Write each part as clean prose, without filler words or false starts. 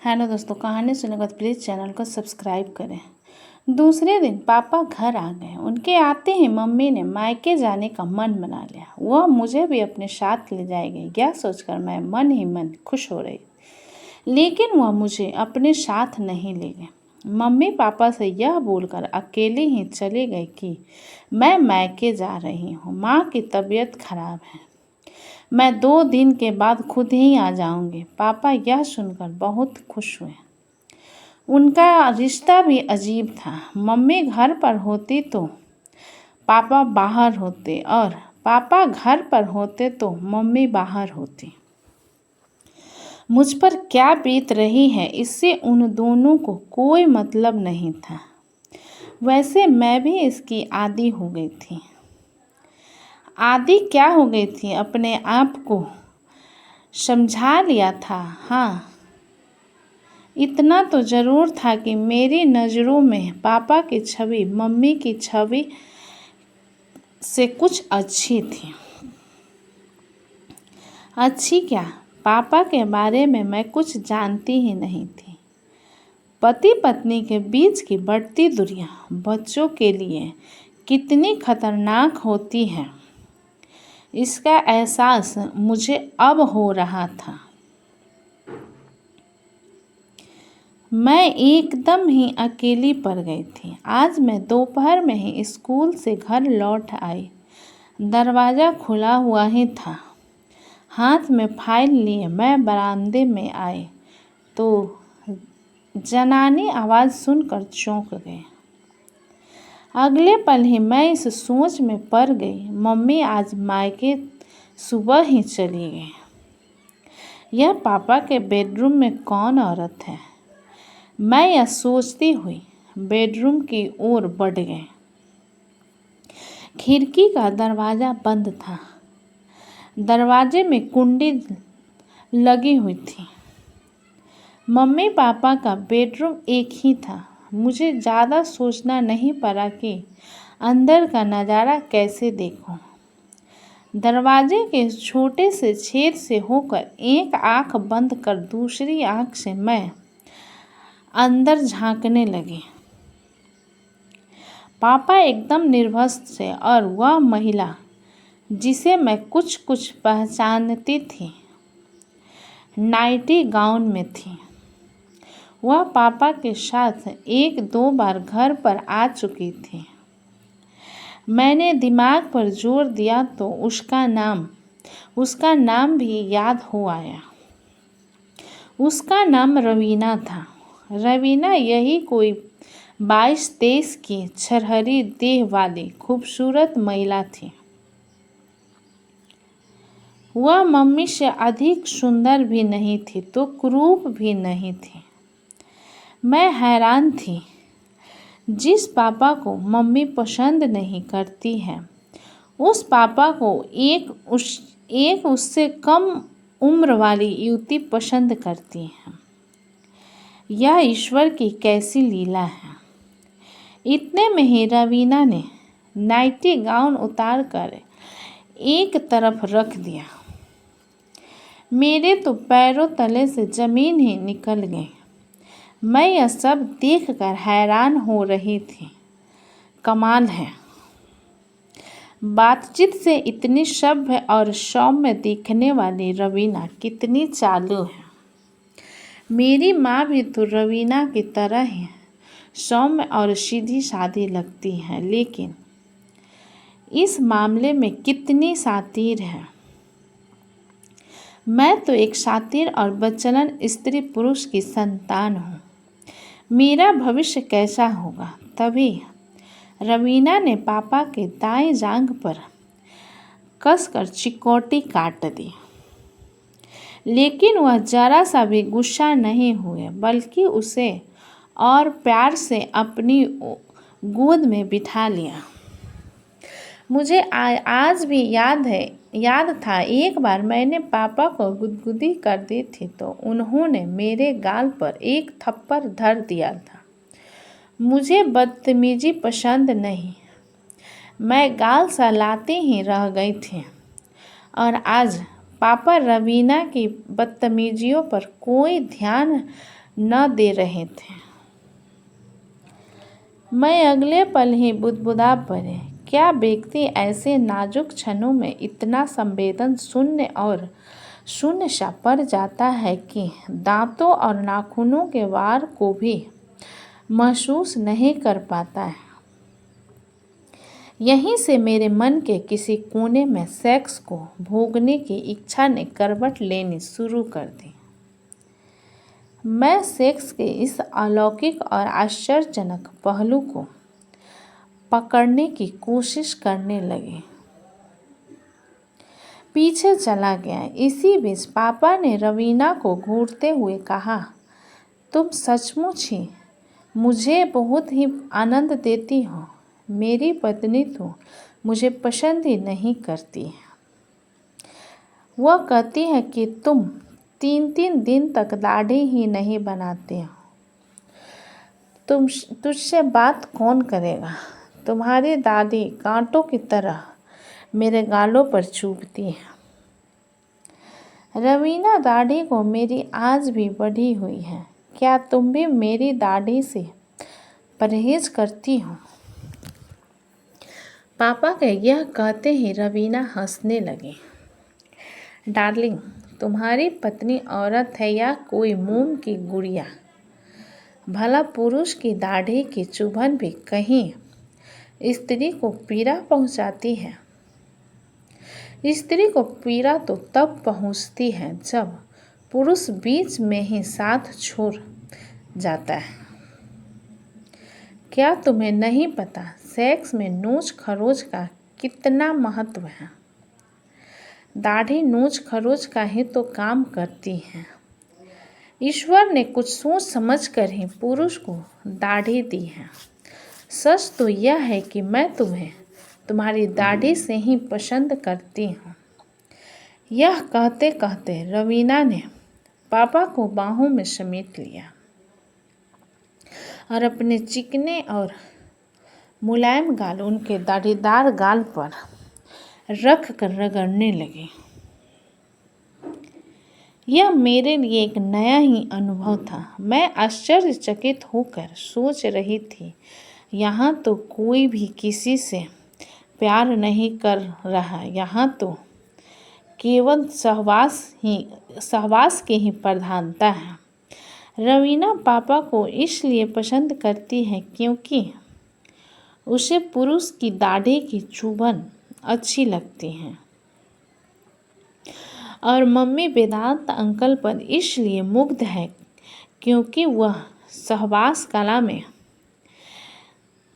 Hello दोस्तों, कहानी सुनने के बाद प्लीज़ चैनल को सब्सक्राइब करें। दूसरे दिन पापा घर आ गए। उनके आते ही मम्मी ने मायके जाने का मन बना लिया। वह मुझे भी अपने साथ ले जाएगी, यह सोचकर मैं मन ही मन खुश हो रही। लेकिन वह मुझे अपने साथ नहीं ले गए। मम्मी पापा से यह बोलकर अकेले ही चले गए कि मैं मायके जा रही हूँ, माँ की तबीयत खराब है, मैं 2 दिन के बाद खुद ही आ जाऊंगी। पापा यह सुनकर बहुत खुश हुए। उनका रिश्ता भी अजीब था। मम्मी घर पर होती तो पापा बाहर होते और पापा घर पर होते तो मम्मी बाहर होती। मुझ पर क्या बीत रही है इससे उन दोनों को कोई मतलब नहीं था। वैसे मैं भी इसकी आदी हो गई थी। आदी क्या हो गई थी, अपने आप को समझा लिया था। हाँ, इतना तो ज़रूर था कि मेरी नज़रों में पापा की छवि मम्मी की छवि से कुछ अच्छी थी। अच्छी क्या, पापा के बारे में मैं कुछ जानती ही नहीं थी। पति पत्नी के बीच की बढ़ती दूरियां बच्चों के लिए कितनी खतरनाक होती है, इसका एहसास मुझे अब हो रहा था। मैं एकदम ही अकेली पड़ गई थी। आज मैं दोपहर में ही स्कूल से घर लौट आई। दरवाज़ा खुला हुआ ही था। हाथ में फाइल लिए मैं बरामदे में आई तो जनानी आवाज़ सुनकर चौंक गई। अगले पल ही मैं इस सोच में पड़ गई, मम्मी आज मायके सुबह ही चली गई। यह पापा के बेडरूम में कौन औरत है? मैं यह सोचती हुई बेडरूम की ओर बढ़ गई। खिड़की का दरवाज़ा बंद था। दरवाजे में कुंडी लगी हुई थी। मम्मी पापा का बेडरूम एक ही था। मुझे ज़्यादा सोचना नहीं पड़ा कि अंदर का नज़ारा कैसे देखूं। दरवाजे के छोटे से छेद से होकर एक आंख बंद कर दूसरी आंख से मैं अंदर झांकने लगी। पापा एकदम निर्भय थे और वह महिला जिसे मैं कुछ कुछ पहचानती थी नाइटी गाउन में थी। वह पापा के साथ 1-2 बार घर पर आ चुकी थी। मैंने दिमाग पर जोर दिया तो उसका नाम भी याद हो आया। उसका नाम रवीना था। रवीना यही कोई 22-23 की छरहरी देह वाली खूबसूरत महिला थी। वह मम्मी से अधिक सुंदर भी नहीं थी तो कुरूप भी नहीं थी। मैं हैरान थी। जिस पापा को मम्मी पसंद नहीं करती है, उस पापा को एक उससे कम उम्र वाली युवती पसंद करती है। यह ईश्वर की कैसी लीला है। इतने में ही रवीना ने नाइटी गाउन उतार कर एक तरफ रख दिया। मेरे तो पैरों तले से ज़मीन ही निकल गई। मैं यह सब देखकर हैरान हो रही थी। कमाल है, बातचीत से इतनी सभ्य और सौम्य दिखने वाली रवीना कितनी चालू है। मेरी माँ भी तो रवीना की तरह ही सौम्य और सीधी सादी लगती है, लेकिन इस मामले में कितनी शातिर है। मैं तो एक शातिर और बच्चलन स्त्री पुरुष की संतान हूँ। मेरा भविष्य कैसा होगा? तभी रवीना ने पापा के दाएं जांघ पर कसकर चिकोटी काट दी। लेकिन वह जरा सा भी गुस्सा नहीं हुए, बल्कि उसे और प्यार से अपनी गोद में बिठा लिया। मुझे आज भी याद था, एक बार मैंने पापा को गुदगुदी कर दी थी तो उन्होंने मेरे गाल पर एक थप्पड़ धर दिया था। मुझे बदतमीजी पसंद नहीं, मैं गाल सहलाती ही रह गई थी। और आज पापा रवीना की बदतमीजियों पर कोई ध्यान न दे रहे थे। मैं अगले पल ही बुदबुदा पड़े, क्या व्यक्ति ऐसे नाजुक क्षणों में इतना संवेदन शून्य और शून्य सा पड़ जाता है कि दांतों और नाखूनों के वार को भी महसूस नहीं कर पाता है। यहीं से मेरे मन के किसी कोने में सेक्स को भोगने की इच्छा ने करवट लेनी शुरू कर दी। मैं सेक्स के इस अलौकिक और आश्चर्यजनक पहलू को पकड़ने की कोशिश करने लगी। पीछे चला गया। इसी बीच पापा ने रवीना को घूरते हुए कहा, तुम सचमुच ही मुझे बहुत ही आनंद देती हो। मेरी पत्नी तो मुझे पसंद ही नहीं करती है। वह कहती है कि तुम 3-3 दिन तक दाढ़ी ही नहीं बनाते हो। तुझसे बात कौन करेगा? तुम्हारी दाढ़ी कांटों की तरह मेरे गालों पर चुभती है। रवीना, दाढ़ी को मेरी आज भी बढ़ी हुई है। क्या तुम भी मेरी दाढ़ी से परहेज करती हो? पापा के यह कहते ही रवीना हंसने लगी। डार्लिंग, तुम्हारी पत्नी औरत है या कोई मोम की गुड़िया? भला पुरुष की दाढ़ी की चुभन भी कहीं स्त्री को पीड़ा पहुंचाती है? स्त्री को पीड़ा तो तब पहुंचती है जब पुरुष बीच में ही साथ छोड़ जाता है। क्या तुम्हें नहीं पता सेक्स में नोच खरोच का कितना महत्व है? दाढ़ी नोच खरोच का ही तो काम करती है। ईश्वर ने कुछ सोच समझ कर ही पुरुष को दाढ़ी दी है। सच तो यह है कि मैं तुम्हें तुम्हारी दाढ़ी से ही पसंद करती हूँ। यह कहते कहते रवीना ने पापा को बाहों में समेट लिया और अपने चिकने और मुलायम गाल उनके दाढ़ीदार गाल पर रख कर रगड़ने लगी। यह मेरे लिए एक नया ही अनुभव था। मैं आश्चर्यचकित होकर सोच रही थी, यहाँ तो कोई भी किसी से प्यार नहीं कर रहा, यहाँ तो केवल सहवास की ही प्रधानता है। रवीना पापा को इसलिए पसंद करती है क्योंकि उसे पुरुष की दाढ़ी की चुभन अच्छी लगती है और मम्मी वेदांत अंकल पर इसलिए मुग्ध है क्योंकि वह सहवास कला में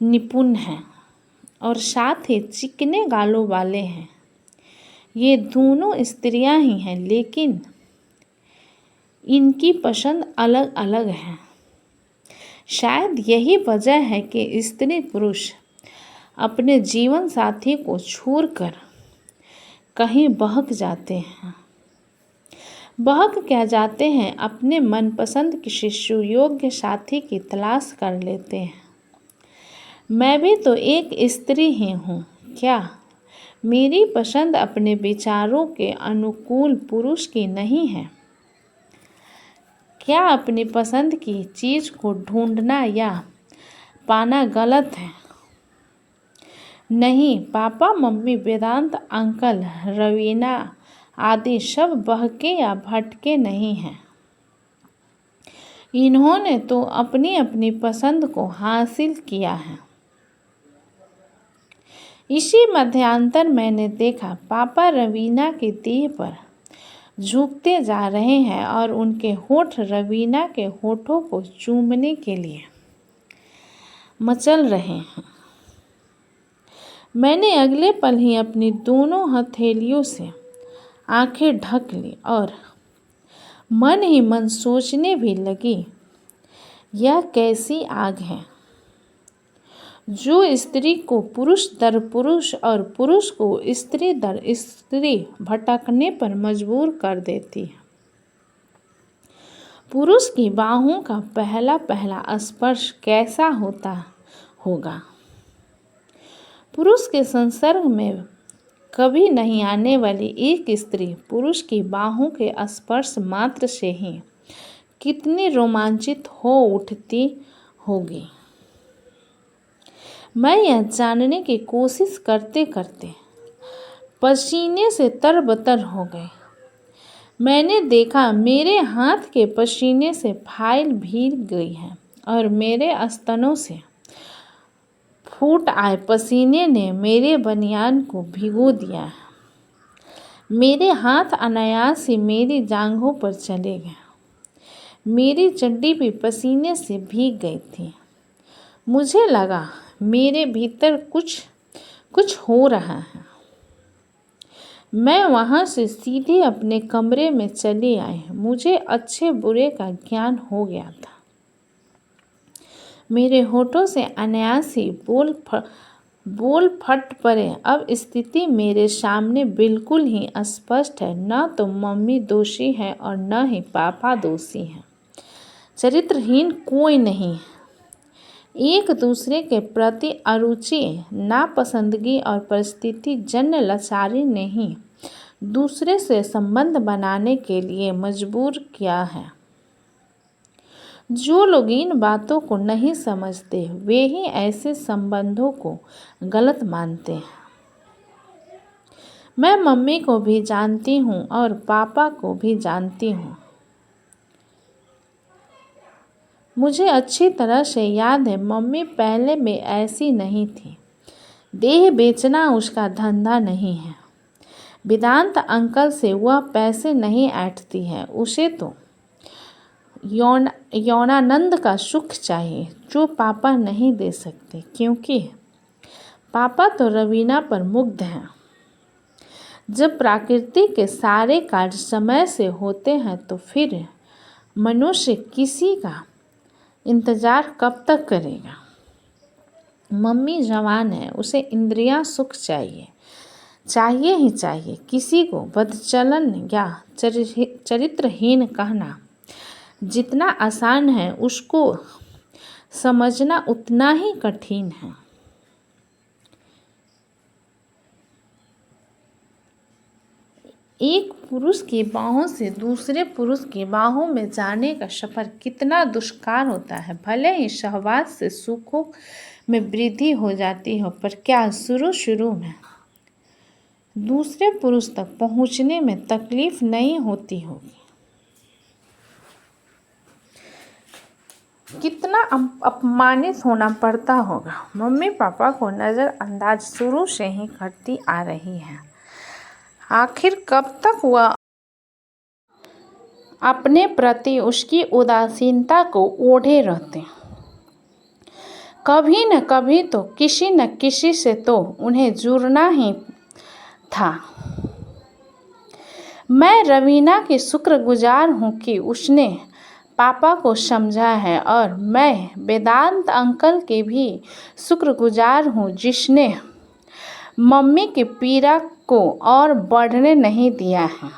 निपुण हैं और साथ ही चिकने गालों वाले हैं। ये दोनों स्त्रियां ही हैं, लेकिन इनकी पसंद अलग अलग है। शायद यही वजह है कि स्त्री पुरुष अपने जीवन साथी को छोड़कर कहीं बहक जाते हैं। बहक क्या जाते हैं, अपने मनपसंद किसी सुयोग्य साथी की तलाश कर लेते हैं। मैं भी तो एक स्त्री ही हूँ। क्या मेरी पसंद अपने विचारों के अनुकूल पुरुष की नहीं है? क्या अपनी पसंद की चीज़ को ढूंढना या पाना गलत है? नहीं, पापा मम्मी वेदांत अंकल रवीना आदि सब बहके या भटके नहीं हैं। इन्होंने तो अपनी अपनी पसंद को हासिल किया है। इसी मध्यांतर मैंने देखा पापा रवीना की देह पर झुकते जा रहे हैं और उनके होठ रवीना के होठों को चूमने के लिए मचल रहे हैं। मैंने अगले पल ही अपनी दोनों हथेलियों से आंखें ढक ली और मन ही मन सोचने भी लगी, यह कैसी आग है जो स्त्री को पुरुष दर पुरुष और पुरुष को स्त्री दर स्त्री भटकने पर मजबूर कर देती है। पुरुष की बाहों का पहला पहला स्पर्श कैसा होता होगा? पुरुष के संसर्ग में कभी नहीं आने वाली एक स्त्री पुरुष की बाहों के स्पर्श मात्र से ही कितनी रोमांचित हो उठती होगी। मैं यह जानने की कोशिश करते करते पसीने से तरबतर हो गई। मैंने देखा मेरे हाथ के पसीने से फाइल भीग गई है और मेरे स्तनों से फूट आए पसीने ने मेरे बनियान को भिगो दिया है। मेरे हाथ अनायास ही मेरी जांघों पर चले गए। मेरी चड्डी भी पसीने से भीग गई थी। मुझे लगा मेरे भीतर कुछ हो रहा है। मैं वहाँ से सीधे अपने कमरे में चली आई। मुझे अच्छे बुरे का ज्ञान हो गया था। मेरे होठों से अनायास ही बोल फट पड़े। अब स्थिति मेरे सामने बिल्कुल ही स्पष्ट है। न तो मम्मी दोषी है और न ही पापा दोषी है। चरित्रहीन कोई नहीं। एक दूसरे के प्रति अरुचि, नापसंदगी और परिस्थिति जन्य लाचारी ने ही दूसरे से संबंध बनाने के लिए मजबूर किया है। जो लोग इन बातों को नहीं समझते वे ही ऐसे संबंधों को गलत मानते हैं। मैं मम्मी को भी जानती हूँ और पापा को भी जानती हूँ। मुझे अच्छी तरह से याद है मम्मी पहले में ऐसी नहीं थी। देह बेचना उसका धंधा नहीं है। वेदांत अंकल से वह पैसे नहीं ऐंठती है। उसे तो यौनानंद का सुख चाहिए जो पापा नहीं दे सकते, क्योंकि पापा तो रवीना पर मुग्ध हैं। जब प्रकृति के सारे कार्य समय से होते हैं तो फिर मनुष्य किसी का इंतजार कब तक करेगा। मम्मी जवान है, उसे इंद्रियां सुख चाहिए ही चाहिए। किसी को बदचलन या चरित्रहीन कहना जितना आसान है उसको समझना उतना ही कठिन है। एक पुरुष की बाहों से दूसरे पुरुष की बाहों में जाने का सफ़र कितना दुष्कार होता है। भले ही सहवास से सुखों में वृद्धि हो जाती हो, पर क्या शुरू में दूसरे पुरुष तक पहुंचने में तकलीफ नहीं होती होगी। कितना अपमानित होना पड़ता होगा। मम्मी पापा को नज़रअंदाज शुरू से ही करती आ रही है। आखिर कब तक वह अपने प्रति उसकी उदासीनता को ओढ़े रहते। कभी न कभी तो किसी न किसी से तो उन्हें जुड़ना ही था। मैं रवीना की शुक्रगुजार हूँ कि उसने पापा को समझा है, और मैं वेदांत अंकल के भी शुक्रगुजार हूँ जिसने मम्मी की पीड़ा को और बढ़ने नहीं दिया है।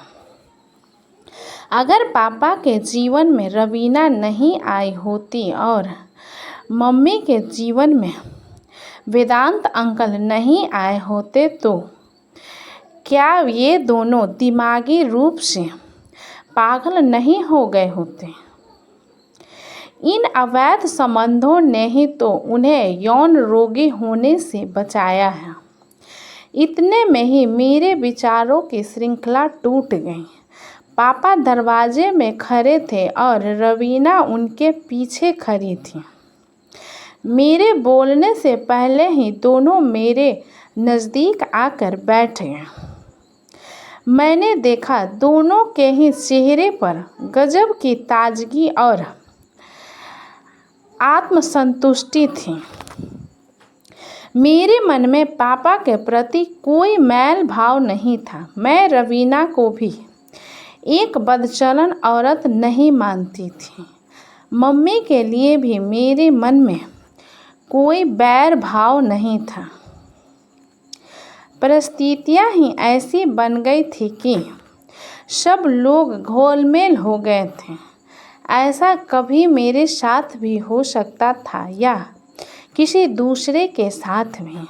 अगर पापा के जीवन में रवीना नहीं आई होती और मम्मी के जीवन में वेदांत अंकल नहीं आए होते तो क्या ये दोनों दिमागी रूप से पागल नहीं हो गए होते। इन अवैध संबंधों ने ही तो उन्हें यौन रोगी होने से बचाया है। इतने में ही मेरे विचारों की श्रृंखला टूट गई। पापा दरवाजे में खड़े थे और रवीना उनके पीछे खड़ी थी। मेरे बोलने से पहले ही दोनों मेरे नज़दीक आकर बैठ गए। मैंने देखा दोनों के ही चेहरे पर गजब की ताजगी और आत्मसंतुष्टि थी। मेरे मन में पापा के प्रति कोई मैल भाव नहीं था। मैं रवीना को भी एक बदचलन औरत नहीं मानती थी। मम्मी के लिए भी मेरे मन में कोई बैर भाव नहीं था। परिस्थितियाँ ही ऐसी बन गई थी कि सब लोग घोलमेल हो गए थे। ऐसा कभी मेरे साथ भी हो सकता था या किसी दूसरे के साथ भी।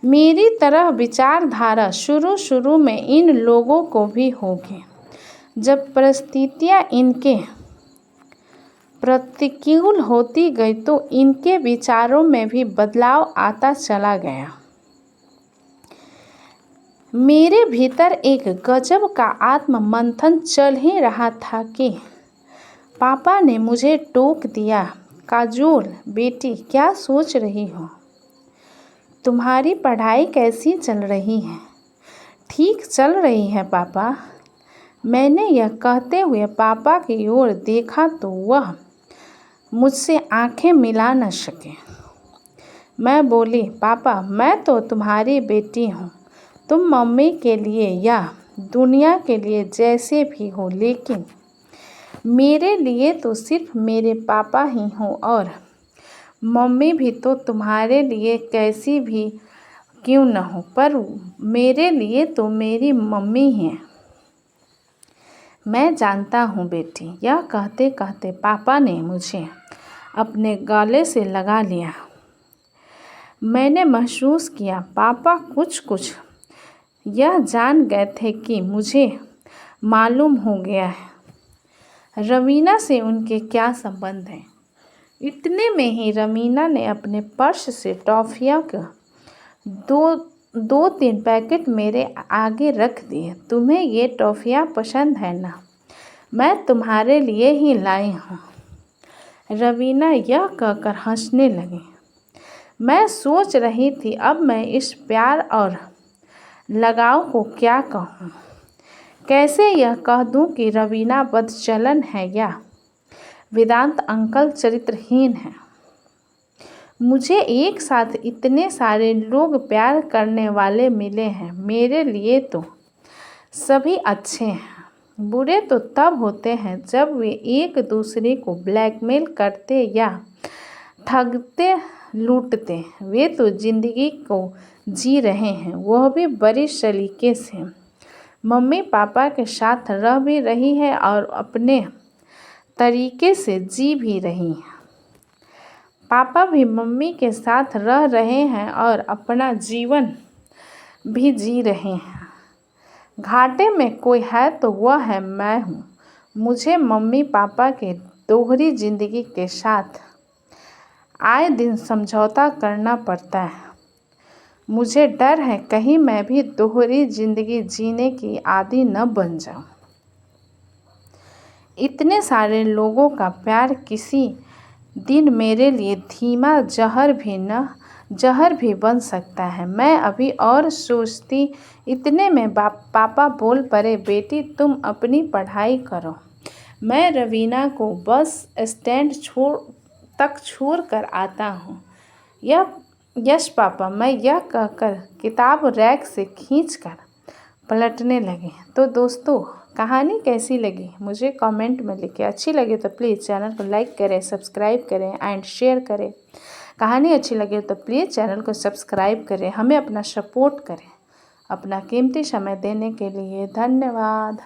मेरी तरह विचारधारा शुरू में इन लोगों को भी होगी। जब परिस्थितियाँ इनके प्रतिकूल होती गई तो इनके विचारों में भी बदलाव आता चला गया। मेरे भीतर एक गजब का आत्म मंथन चल ही रहा था कि पापा ने मुझे टोक दिया, काजोल बेटी क्या सोच रही हो? तुम्हारी पढ़ाई कैसी चल रही है? ठीक चल रही है पापा। मैंने यह कहते हुए पापा की ओर देखा तो वह मुझसे आंखें मिला न सके। मैं बोली, पापा मैं तो तुम्हारी बेटी हूँ, तुम मम्मी के लिए या दुनिया के लिए जैसे भी हो, लेकिन मेरे लिए तो सिर्फ मेरे पापा ही हो, और मम्मी भी तो तुम्हारे लिए कैसी भी क्यों न हो, पर मेरे लिए तो मेरी मम्मी है। मैं जानता हूँ बेटी। यह कहते कहते पापा ने मुझे अपने गले से लगा लिया। मैंने महसूस किया पापा कुछ यह जान गए थे कि मुझे मालूम हो गया है रवीना से उनके क्या संबंध हैं। इतने में ही रवीना ने अपने पर्स से टॉफ़ियाँ का दो तीन पैकेट मेरे आगे रख दिए। तुम्हें ये टॉफ़ियाँ पसंद है ना? मैं तुम्हारे लिए ही लाई हूँ। रवीना यह कहकर हंसने लगी। मैं सोच रही थी अब मैं इस प्यार और लगाव को क्या कहूँ। कैसे यह कह दूँ कि रवीना बदचलन है या वेदांत अंकल चरित्रहीन है। मुझे एक साथ इतने सारे लोग प्यार करने वाले मिले हैं। मेरे लिए तो सभी अच्छे हैं। बुरे तो तब होते हैं जब वे एक दूसरे को ब्लैकमेल करते या ठगते लूटते। वे तो ज़िंदगी को जी रहे हैं, वह भी बड़ी सलीके से। मम्मी पापा के साथ रह भी रही है और अपने तरीके से जी भी रही है। पापा भी मम्मी के साथ रह रहे हैं और अपना जीवन भी जी रहे हैं। घाटे में कोई है तो वह है मैं हूँ। मुझे मम्मी पापा के दोहरी ज़िंदगी के साथ आए दिन समझौता करना पड़ता है। मुझे डर है कहीं मैं भी दोहरी ज़िंदगी जीने की आदी न बन जाऊं। इतने सारे लोगों का प्यार किसी दिन मेरे लिए धीमा जहर भी बन सकता है। मैं अभी और सोचती, इतने में पापा बोल पड़े, बेटी तुम अपनी पढ़ाई करो, मैं रवीना को बस स्टैंड तक छोड़ कर आता हूँ। यस पापा, मैं यह कहकर किताब रैक से खींचकर पलटने लगी। तो दोस्तों, कहानी कैसी लगी मुझे कमेंट में लिखें। अच्छी लगे तो प्लीज़ चैनल को लाइक करें, सब्सक्राइब करें एंड शेयर करें। कहानी अच्छी लगे तो प्लीज़ चैनल को सब्सक्राइब करें, हमें अपना सपोर्ट करें। अपना कीमती समय देने के लिए धन्यवाद।